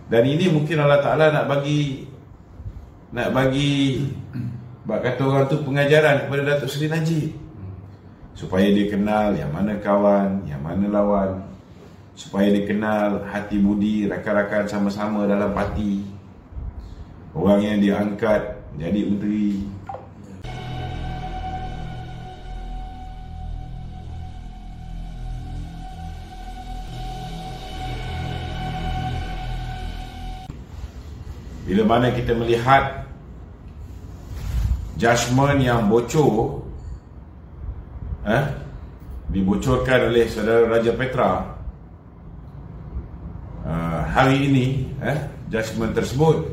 Dan ini mungkin Allah Ta'ala nak bagi bak kata orang tu pengajaran kepada Datuk Seri Najib, supaya dia kenal yang mana kawan, yang mana lawan, supaya dia kenal hati budi rakan-rakan sama-sama dalam parti, orang yang dia angkat jadi menteri. Bila mana kita melihat judgement yang bocor, dibocorkan oleh saudara Raja Petra hari ini, judgement tersebut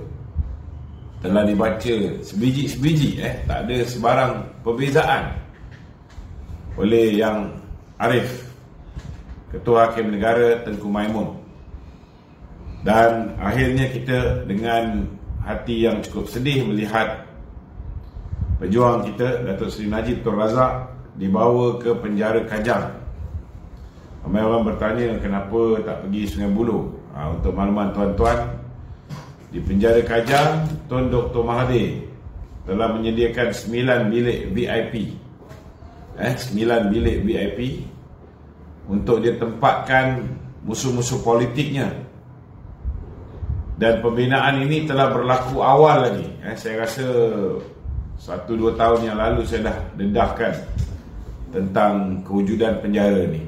telah dibaca sebiji-sebiji, tak ada sebarang perbezaan oleh Yang Arif, Ketua Hakim Negara Tengku Maimun. Dan akhirnya kita dengan hati yang cukup sedih melihat pejuang kita Datuk Seri Najib Tun Razak dibawa ke penjara Kajang. Ramai orang bertanya kenapa tak pergi Sungai Buloh. Untuk makluman tuan-tuan, di penjara Kajang, Tun Dr. Mahathir telah menyediakan 9 bilik VIP, 9 bilik VIP untuk dia tempatkan musuh-musuh politiknya. Dan pembinaan ini telah berlaku awal lagi. Saya rasa 1-2 tahun yang lalu saya dah dedahkan tentang kewujudan penjara ni.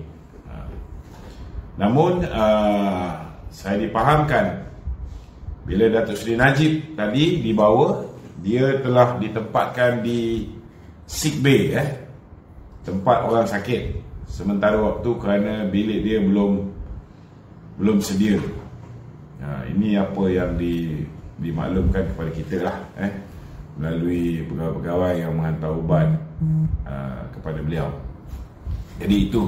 Namun saya dipahamkan bila Datuk Seri Najib tadi dibawa, dia telah ditempatkan di sick bay, tempat orang sakit sementara waktu kerana bilik dia belum sedia. Ini apa yang dimaklumkan kepada kita lah, melalui pegawai-pegawai yang menghantar ubat kepada beliau. Jadi itu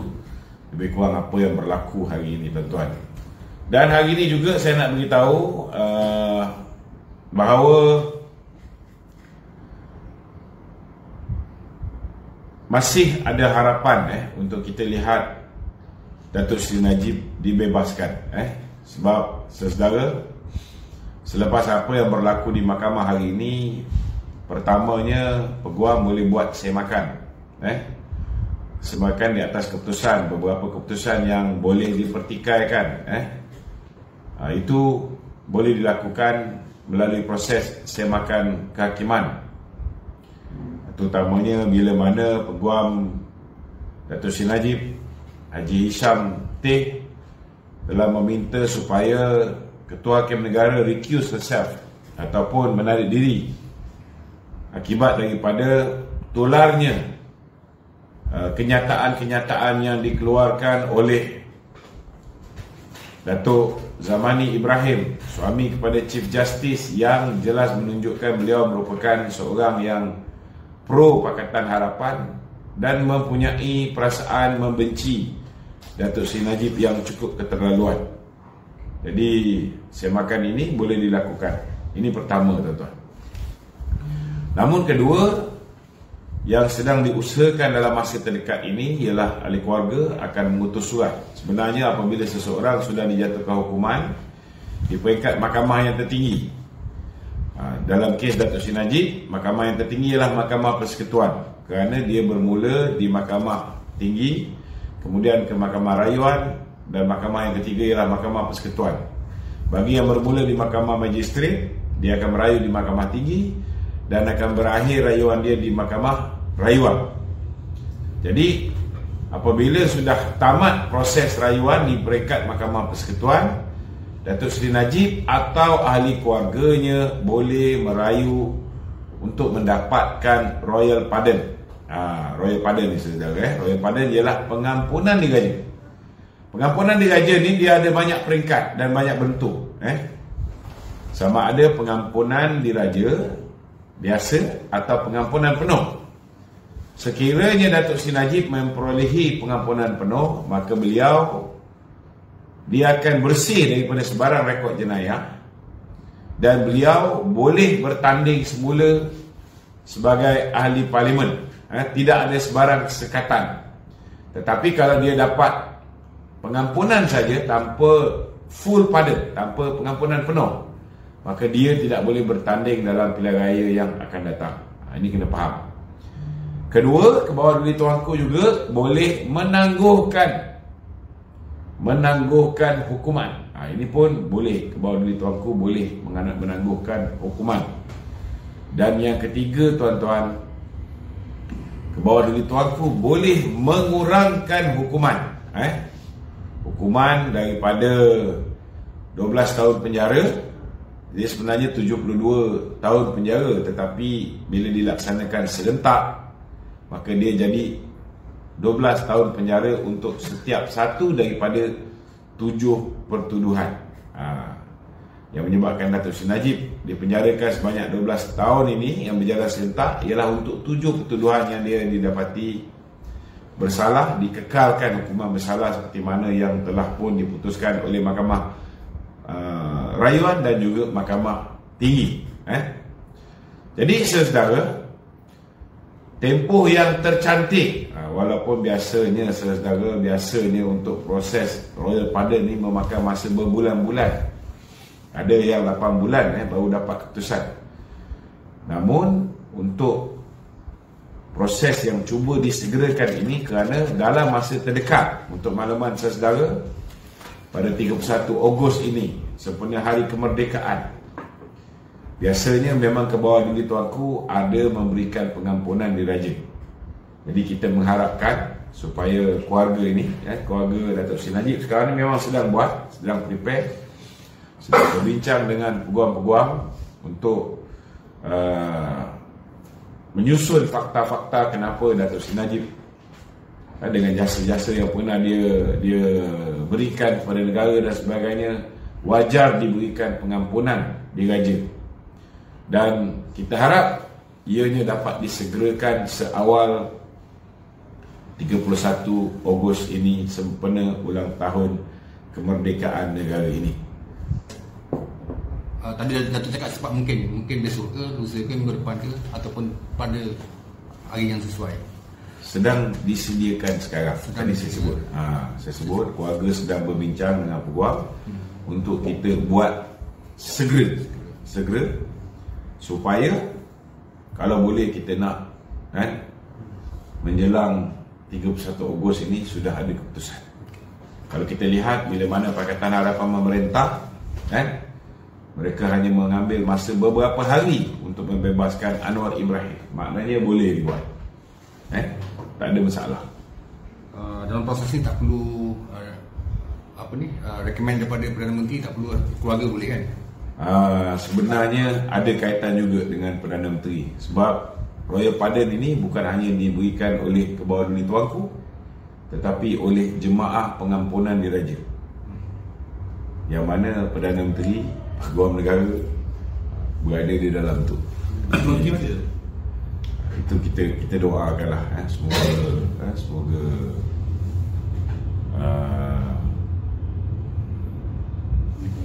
lebih kurang apa yang berlaku hari ini, tuan-tuan. Dan hari ini juga saya nak beritahu bahawa masih ada harapan untuk kita lihat Datuk Seri Najib dibebaskan. Sebab saudara, selepas apa yang berlaku di mahkamah hari ini, pertamanya peguam boleh buat semakan, semakan di atas keputusan, beberapa keputusan yang boleh dipertikaikan, itu boleh dilakukan melalui proses semakan kehakiman. Terutamanya bila mana peguam Datuk Seri Najib Haji Hisham T telah meminta supaya Ketua Hakim Negara recuse herself ataupun menarik diri akibat daripada tularnya kenyataan-kenyataan yang dikeluarkan oleh Datuk Zamani Ibrahim, suami kepada Chief Justice, yang jelas menunjukkan beliau merupakan seorang yang pro Pakatan Harapan dan mempunyai perasaan membenci Datuk Seri Najib yang cukup keterlaluan. Jadi semakan ini boleh dilakukan. Ini pertama, tuan-tuan. Namun kedua, yang sedang diusahakan dalam masa terdekat ini ialah ahli keluarga akan mengutus surat. Sebenarnya apabila seseorang sudah dijatuhkan hukuman di peringkat mahkamah yang tertinggi, dalam kes Datuk Seri Najib, mahkamah yang tertinggi ialah Mahkamah Persekutuan, kerana dia bermula di mahkamah tinggi, kemudian ke mahkamah rayuan, dan mahkamah yang ketiga ialah Mahkamah Persekutuan. Bagi yang bermula di mahkamah magistrat, dia akan merayu di mahkamah tinggi dan akan berakhir rayuan dia di mahkamah rayuan. Jadi apabila sudah tamat proses rayuan di peringkat Mahkamah Persekutuan, Datuk Seri Najib atau ahli keluarganya boleh merayu untuk mendapatkan royal pardon. Royal pardon ni saudara, royal pardon ialah pengampunan diraja. Pengampunan diraja ni dia ada banyak peringkat dan banyak bentuk. Sama ada pengampunan diraja biasa atau pengampunan penuh. Sekiranya Datuk Seri Najib memperolehi pengampunan penuh, maka dia akan bersih daripada sebarang rekod jenayah dan beliau boleh bertanding semula sebagai ahli parlimen. Tidak ada sebarang kesekatan. Tetapi kalau dia dapat pengampunan saja tanpa full pardon, tanpa pengampunan penuh, maka dia tidak boleh bertanding dalam pilihan raya yang akan datang. Ini kena faham. Kedua, ke bawah duli tuanku juga boleh menangguhkan hukuman. Ini pun boleh, ke bawah duli tuanku boleh menangguhkan hukuman. Dan yang ketiga, tuan-tuan, ke bawah duli tuanku boleh mengurangkan hukuman. Hukuman daripada 12 tahun penjara, dia sebenarnya 72 tahun penjara, tetapi bila dilaksanakan serentak, maka dia jadi 12 tahun penjara untuk setiap satu daripada 7 pertuduhan. Yang menyebabkan Datuk Seri Najib dipenjarakan sebanyak 12 tahun ini yang berjalan serentak ialah untuk 7 pertuduhan yang dia didapati bersalah, dikekalkan hukuman bersalah seperti mana yang telah pun diputuskan oleh Mahkamah Rayuan dan juga Mahkamah Tinggi. Jadi saudara, tempoh yang tercantik, walaupun biasanya saudara, biasanya untuk proses royal pardon ni memakan masa berbulan-bulan, ada yang 8 bulan baru dapat keputusan. Namun untuk proses yang cuba disegerakan ini, kerana dalam masa terdekat, untuk makluman saudara, pada 31 Ogos ini, sempena hari kemerdekaan, biasanya memang ke bawah duli tuanku ada memberikan pengampunan diraja. Jadi kita mengharapkan supaya keluarga ini, keluarga Datuk Seri Najib sekarang ni memang sedang prepare, sedang berbincang dengan peguam-peguam untuk menyusun fakta-fakta kenapa Datuk Seri Najib dengan jasa-jasa yang pernah dia berikan kepada negara dan sebagainya, wajar diberikan pengampunan diraja. Dan kita harap ianya dapat disegerakan seawal 31 Ogos ini, sempena ulang tahun kemerdekaan negara ini. Tadi Datuk cakap cepat mungkin besok ke, lusa ke, minggu depan ke, ataupun pada hari yang sesuai. Sedang disediakan sekarang. Tadi saya sebut keluarga sedang berbincang dengan peguam untuk kita buat segera supaya kalau boleh kita nak menjelang 31 Ogos ini sudah ada keputusan. Kalau kita lihat bila mana Pakatan Harapan memerintah, mereka hanya mengambil masa beberapa hari untuk membebaskan Anwar Ibrahim, maknanya boleh dibuat. Tak ada masalah. Dalam proses ini tak perlu recommend daripada Perdana Menteri, tak perlu keluarga boleh kan? Sebenarnya ada kaitan juga dengan Perdana Menteri, sebab royal pardon ini bukan hanya diberikan oleh ke bawah duli tuanku, tetapi oleh Jemaah Pengampunan Diraja, yang mana Perdana Menteri, Peguam Negara berada di dalam tu. Itu kita doakanlah, semoga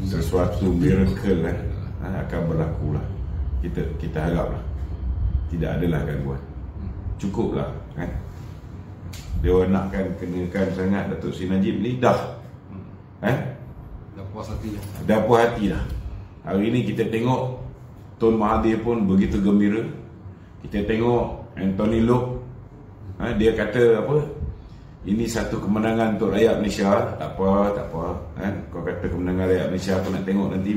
sesuatu miracle akan berlaku lah. Kita haraplah tidak adalah gangguan. Cukuplah dia orang nakkan kenakan sangat Datuk Seri Najib ni dah puas hati dah. Dah puas hati dah. Hari ni kita tengok Tun Mahathir pun begitu gembira. Kita tengok Anthony Loke, dia kata apa, ini satu kemenangan untuk rakyat Malaysia. Tak apa, kau kata kemenangan rakyat Malaysia, aku nak tengok nanti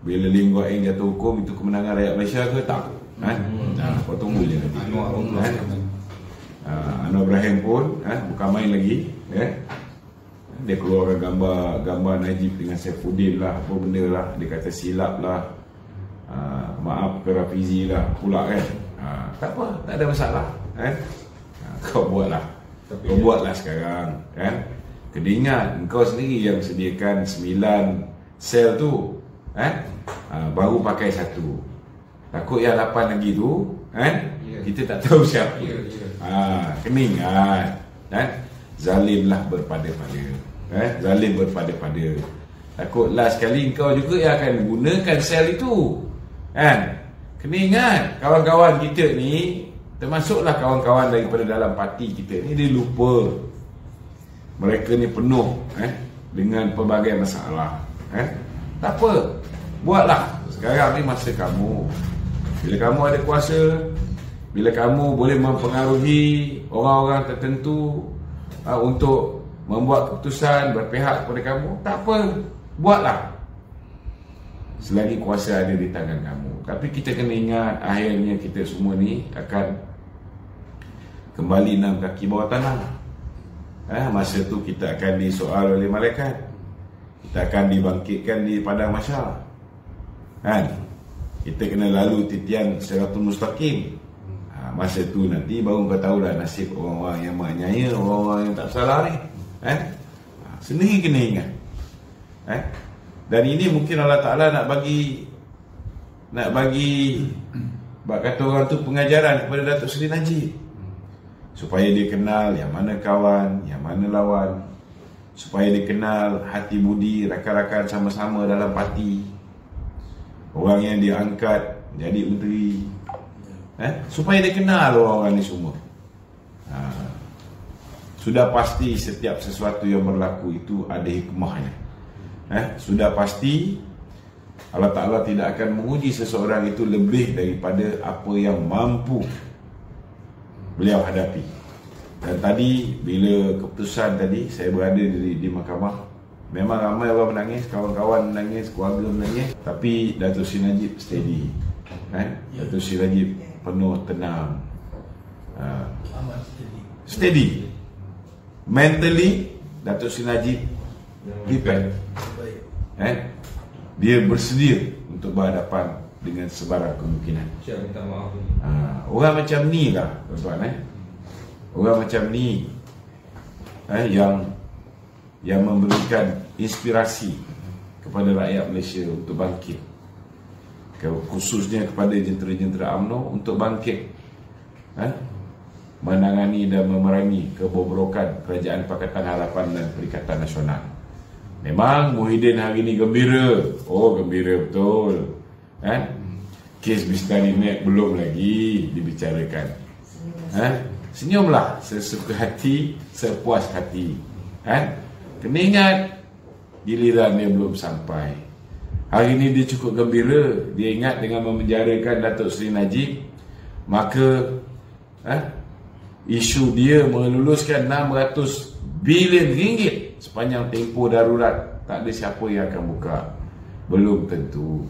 bila Lim Guat Eng jatuh hukum, itu kemenangan rakyat Malaysia ke tak? Kau tunggu je nanti. Anwar Ibrahim pun bukan main lagi, dia keluarkan gambar Najib dengan Saifuddin lah, apa benda lah, dia kata silap lah, maaf ke Rafizi lah pula kan. Tak apa, tak ada masalah kau buatlah sekarang kan. Kena ingat engkau sendiri yang sediakan 9 sel tu baru pakai 1, takut yang 8 lagi tu kita tak tahu siapa. Kena ingat zalimlah berpada-pada, zalim berpada-pada. Takutlah sekali engkau juga yang akan gunakan sel itu kan. Kena ingat kawan-kawan kita ni, termasuklah kawan-kawan daripada dalam parti kita ni, dia lupa mereka ni penuh dengan pelbagai masalah. Tak apa, buatlah. Sekarang ni masa kamu. Bila kamu ada kuasa, bila kamu boleh mempengaruhi orang-orang tertentu untuk membuat keputusan berpihak kepada kamu, tak apa, buatlah. Selagi kuasa ada di tangan kamu. Tapi kita kena ingat, akhirnya kita semua ni akan kembali 6 kaki bawah tanah. Masa tu kita akan disoal oleh malaikat. Kita akan dibangkitkan di padang mahsyar. Kita kena lalu titian siratul mustaqim. Masa tu nanti baru kau tahulah nasib orang-orang yang menganiaya, orang-orang yang tak salah ni. Sendiri kena ingat. Dan ini mungkin Allah Ta'ala nak bagi kata orang tu pengajaran kepada Datuk Seri Najib, supaya dia kenal yang mana kawan, yang mana lawan, supaya dia kenal hati budi rakan-rakan sama-sama dalam parti, orang yang dia angkat jadi menteri, supaya dia kenal orang-orang ni semua. Sudah pasti setiap sesuatu yang berlaku itu ada hikmahnya. Sudah pasti Allah Ta'ala tidak akan menguji seseorang itu lebih daripada apa yang mampu beliau hadapi. Dan tadi bila keputusan tadi saya berada di mahkamah, memang ramai orang menangis, kawan-kawan menangis, keluarga menangis, tapi Datuk Seri Najib steady. Datuk Seri Najib penuh tenang, steady. Mentally Datuk Seri Najib prepare. Dia bersedia untuk berhadapan dengan sebarang kemungkinan. Minta maaf. Orang macam ni lah tuan-tuan. Orang macam ni yang memberikan inspirasi kepada rakyat Malaysia untuk bangkit, khususnya kepada jentera-jentera UMNO untuk bangkit, menangani dan memerangi kebobrokan Kerajaan Pakatan Harapan dan Perikatan Nasional. Memang Muhyiddin hari ni gembira. Oh, gembira betul. Kes Bistari Mek belum lagi dibicarakan. Senyumlah sesuka hati, sepuas hati. Kena ingat, giliran dia belum sampai. Hari ni dia cukup gembira. Dia ingat dengan memenjarakan Datuk Seri Najib, maka isu dia meluluskan 600 bilion ringgit sepanjang tempoh darurat, tak ada siapa yang akan buka. Belum tentu.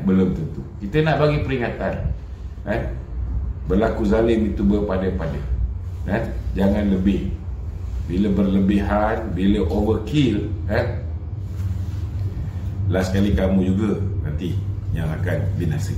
Belum tentu. Kita nak bagi peringatan. Berlaku zalim itu berpada-pada. Jangan lebih. Bila berlebihan, bila overkill, last kali kamu juga nanti yang akan binasa.